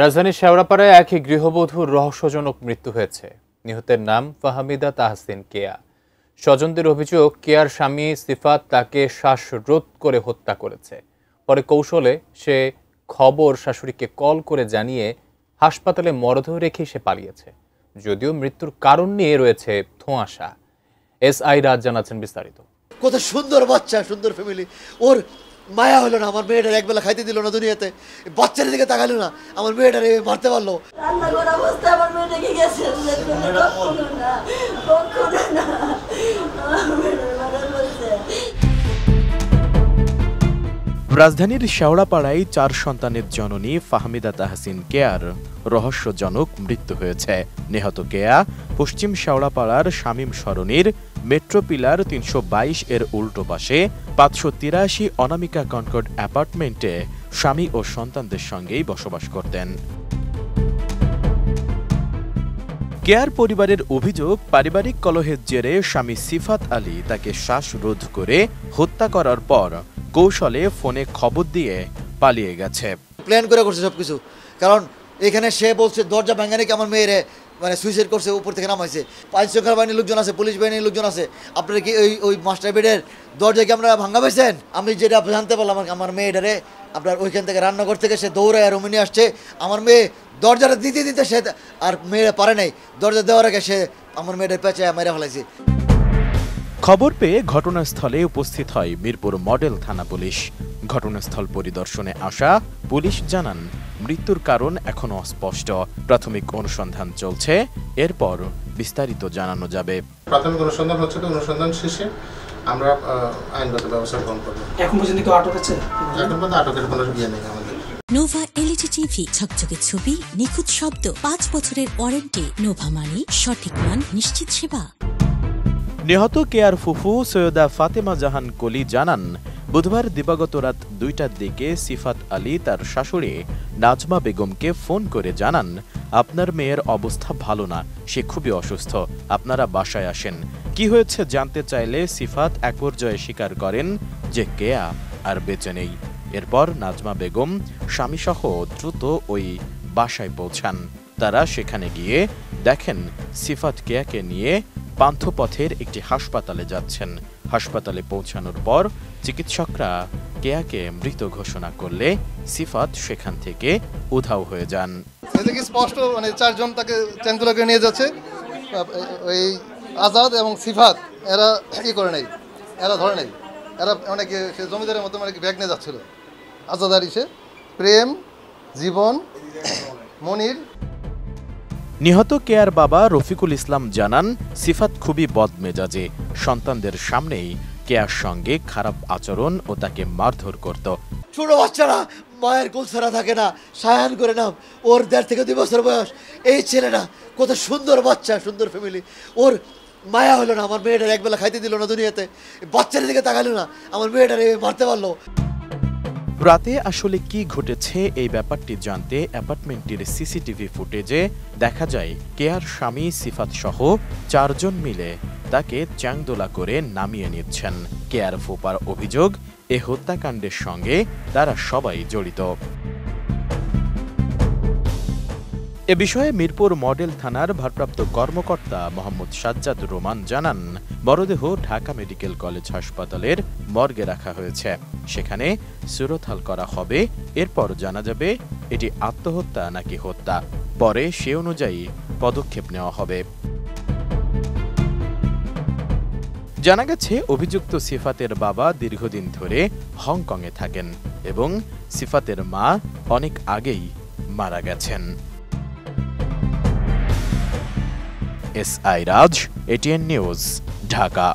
রাজধানীর শেওড়াপাড়ায় এক গৃহবধূর রহস্যজনক মৃত্যু হয়েছে। নিহতের নাম ফাহমিদা তাহসিন কেয়া। স্বজনদের অভিযোগ, কেয়ার স্বামী সিফাত তাকে শ্বাসরোধ করে হত্যা করেছে। পরে কৌশলে সে খবর শাশুড়িকে কল করে জানিয়ে হাসপাতালে মরদেহ রেখে সে পালিয়েছে। যদিও মৃত্যুর কারণ নিয়ে রয়েছে ধোঁয়াশা। এসআই রাজ জানাচ্ছেন বিস্তারিত। কত সুন্দর বাচ্চা, সুন্দর ফ্যামিলি। ওর মায়া হলো না, আমার মেয়েটার একবেলা খাইতে দিল না দুনিয়াতে, বাচ্চার দিকে তাকালো না, আমার মেয়েটার মারতে পারলো। রাজধানীর শেওড়াপাড়ায় 4 সন্তানের জননী ফাহমিদা তাহসিন কেয়ার রহস্যজনক মৃত্যু হয়েছে। নিহত কেয়া পশ্চিম শেওড়াপাড়ার শামীম সরণির মেট্রো পিলার 322 এর উল্টো পাশে 583 অনামিকা কনকর্ড অ্যাপার্টমেন্টে স্বামী ও সন্তানদের সঙ্গেই বসবাস করতেন। কেয়ার পরিবারের অভিযোগ, পারিবারিক কলহের জেরে স্বামী সিফাত আলী তাকে শ্বাসরোধ করে হত্যা করার পর কৌশলে ফোনে খবর দিয়ে পালিয়ে গেছে। প্ল্যান করে করছে সবকিছু, কারণ এখানে সে বলছে দরজা ভাঙা নাকি আমার মেয়েরে সুইসাইড করছে, উপর থেকে নামাইছে। আইন শৃঙ্খলা বাহিনীর লোকজন আছে, পুলিশ বাহিনীর লোকজন আছে। আপনারা কি ওই মাস্টার বেডের দরজা কি আমরা ভাঙা পাইছেন? আমি যেটা জানতে পারলাম, আমার মেয়েটারে আপনার ওইখান থেকে রান্নাঘর থেকে সে দৌড়ায় রুমে নিয়ে আসছে। আমার মেয়ে দরজাটা দিতে দিতে সে আর মেয়েরা পারে নাই, দরজা দেওয়ার আগে সে আমার মেয়েটার পেঁচায় মেরে ফেলাইছে। খবর পেয়ে ঘটনাস্থলে উপস্থিত হয় মিরপুর মডেল থানা পুলিশ। ঘটনাস্থল পরিদর্শনে আসা পুলিশ জানান, মৃত্যুর কারণ এখনো অস্পষ্ট। প্রাথমিক অনুসন্ধান চলছে, এরপর বিস্তারিত জানানো যাবে। প্রাথমিক অনুসন্ধান হচ্ছে, তো অনুসন্ধান শেষে আমরা আইনগত ব্যবস্থা গ্রহণ করব। এখন পর্যন্ত কেউ আটক আছে? এখন পর্যন্ত আটকের কোনো ইয়ে নেই আমাদের। নোভা এলইডি টিভি, ঝকঝকে ছবি, নিখুঁত শব্দ, 5 বছরের ওয়ারেন্টি। নোভা মানি, সঠিক মান, নিশ্চিত সেবা। নিহত কেয়ার ফুফু সৈয়দা ফাতেমা জাহান কলি জানান, বুধবার দিবাগত রাত 2টার দিকে সিফাত আলী তার শাশুড়ি নাজমা বেগমকে ফোন করে জানান, আপনার মেয়ের অবস্থা ভালো না, সে খুবই অসুস্থ, আপনারা বাসায় আসেন। কি হয়েছে জানতে চাইলে সিফাত এক পর্যায়ে স্বীকার করেন যে কেয়া আর বেঁচে নেই। এরপর নাজমা বেগম স্বামীসহ দ্রুত ওই বাসায় পৌঁছান। তারা সেখানে গিয়ে দেখেন সিফাত কেয়াকে নিয়ে পান্থপথের একটি হাসপাতালে যাচ্ছেন। হাসপাতালে পৌঁছানোর পর চিকিৎসকরা কেয়াকে মৃত ঘোষণা করলে সিফাত সেখান থেকে উধাও হয়ে যান। এদিকে স্পষ্ট 4 জন তাকে ট্যাঙ্কুলাকে নিয়ে যাচ্ছে। ওই আজাদ এবং সিফাত এরা করে নাই, এরা ধরে নাই, এরা অনেকে সে জমিদারের মতো ব্যাগ নিয়ে যাচ্ছিল। আজাদ আর ইসে প্রেম, জীবন, মনির। নিহত কেয়ার বাবা রফিকুল ইসলাম জানান, সিফাত খুবই বদমেজাজে। সন্তানদের সামনেই কেয়ার সঙ্গে খারাপ আচরণ ও তাকে মারধর করত। ছোট বাচ্চারা মায়ের কোল ছাড়া থাকে না, সায়ান করে নাম। ওর 1.5 থেকে 2 বছর বয়স। এই ছেলেটা কত সুন্দর বাচ্চা, সুন্দর ফ্যামিলি। ওর মায়া হলো না, আমার মেয়েটার একবেলা খাইতে দিল না দুনিয়াতে, বাচ্চার দিকে তাকালো না, আমার মেয়েটার মারতে পারলো। রাতে আসলে কি ঘটেছে এই ব্যাপারটি জানতে অ্যাপার্টমেন্টটির সিসিটিভি ফুটেজে দেখা যায়, কেয়ার স্বামী সিফাত সহ 4 জন মিলে তাকে চ্যাংদোলা করে নামিয়ে নিচ্ছেন। কেয়ার ফুপার অভিযোগ, এ হত্যাকাণ্ডের সঙ্গে তারা সবাই জড়িত। এ বিষয়ে মিরপুর মডেল থানার ভারপ্রাপ্ত কর্মকর্তা মোহাম্মদ সাজ্জাদ রোমান জানান, মরদেহ ঢাকা মেডিকেল কলেজ হাসপাতালের মর্গে রাখা হয়েছে। সেখানে সুরতহাল করা হবে, এরপর জানা যাবে এটি আত্মহত্যা নাকি হত্যা। পরে সে অনুযায়ী পদক্ষেপ নেওয়া হবে। জানা গেছে, অভিযুক্ত সিফাতের বাবা দীর্ঘদিন ধরে হংকংয়ে থাকেন এবং সিফাতের মা অনেক আগেই মারা গেছেন। এসআই রাজ, এটিএন নিউজ, ঢাকা।